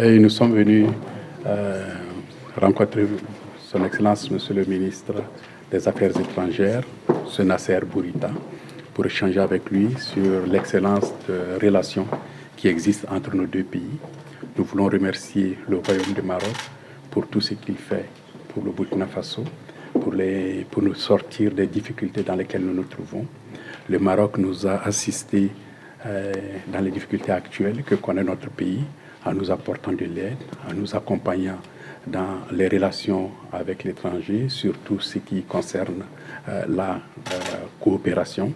Et nous sommes venus rencontrer Son Excellence, Monsieur le ministre des Affaires étrangères, M. Nasser Bourita, pour échanger avec lui sur l'excellence de relations qui existent entre nos deux pays. Nous voulons remercier le Royaume du Maroc pour tout ce qu'il fait pour le Burkina Faso, pour nous sortir des difficultés dans lesquelles nous nous trouvons. Le Maroc nous a assistés dans les difficultés actuelles que connaît notre pays, en nous apportant de l'aide, en nous accompagnant dans les relations avec l'étranger, surtout ce qui concerne la coopération.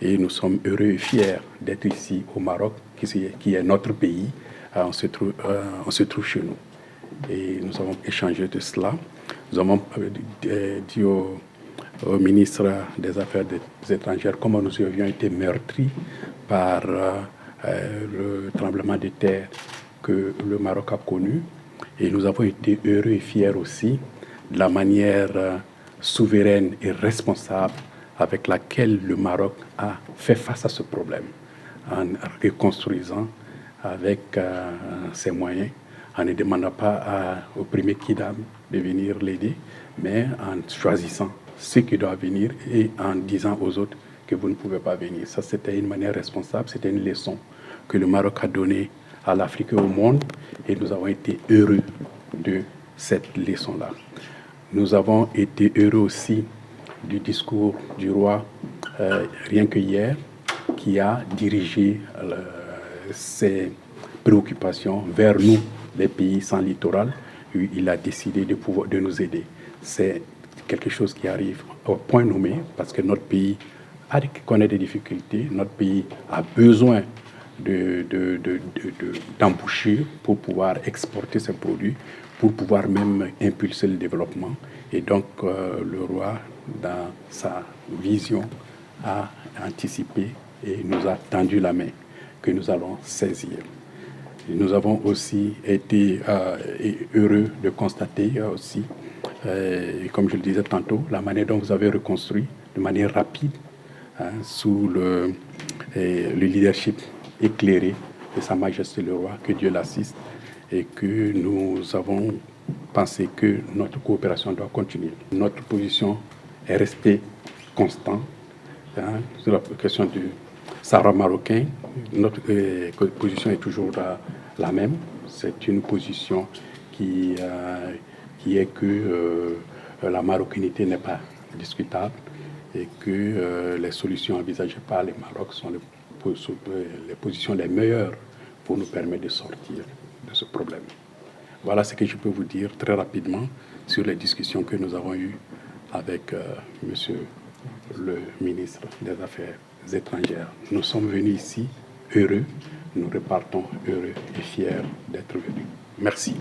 Et nous sommes heureux et fiers d'être ici au Maroc, qui est notre pays. On se trouve chez nous. Et nous avons échangé de cela. Nous avons dit au ministre des Affaires étrangères comment nous avions été meurtris par le tremblement de terre que le Maroc a connu. Et nous avons été heureux et fiers aussi de la manière souveraine et responsable avec laquelle le Maroc a fait face à ce problème, en reconstruisant avec ses moyens, en ne demandant pas au premier Kidam de venir l'aider, mais en choisissant ceux qui doivent venir et en disant aux autres que vous ne pouvez pas venir. Ça, c'était une manière responsable, c'était une leçon que le Maroc a donnée à l'Afrique et au monde, et nous avons été heureux de cette leçon-là. Nous avons été heureux aussi du discours du roi, rien que hier, qui a dirigé ses préoccupations vers nous, les pays sans littoral. Il a décidé de nous aider. C'est quelque chose qui arrive au point nommé, parce que notre pays connaît des difficultés, notre pays a besoin d'embouchure pour pouvoir exporter ses produits, pour pouvoir même impulser le développement. Et donc, le roi, dans sa vision, a anticipé et nous a tendu la main que nous allons saisir. Et nous avons aussi été heureux de constater aussi, comme je le disais tantôt, la manière dont vous avez reconstruit de manière rapide, sous le leadership éclairé de Sa Majesté le Roi, que Dieu l'assiste, et que nous avons pensé que notre coopération doit continuer. Notre position est restée constante sur la question du Sahara marocain. Notre position est toujours la même. C'est une position qui est que la marocanité n'est pas discutable et que les solutions envisagées par le Maroc sont les positions les meilleures pour nous permettre de sortir de ce problème. Voilà ce que je peux vous dire très rapidement sur les discussions que nous avons eues avec Monsieur le ministre des Affaires étrangères. Nous sommes venus ici heureux, nous repartons heureux et fiers d'être venus. Merci.